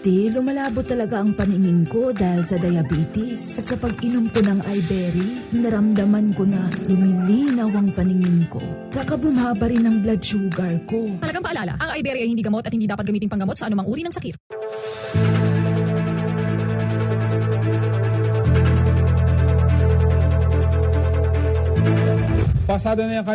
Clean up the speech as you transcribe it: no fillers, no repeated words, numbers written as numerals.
Dati, lumalabo talaga ang paningin ko dahil sa diabetes. At sa pag-inom ko ng iBerry, naramdaman ko na lumilinaw ang paningin ko. Saka bumaba rin ang blood sugar ko. Talagang paalala, ang iBerry ay hindi gamot at hindi dapat gamitin panggamot sa anumang uri ng sakit. Pasado na yung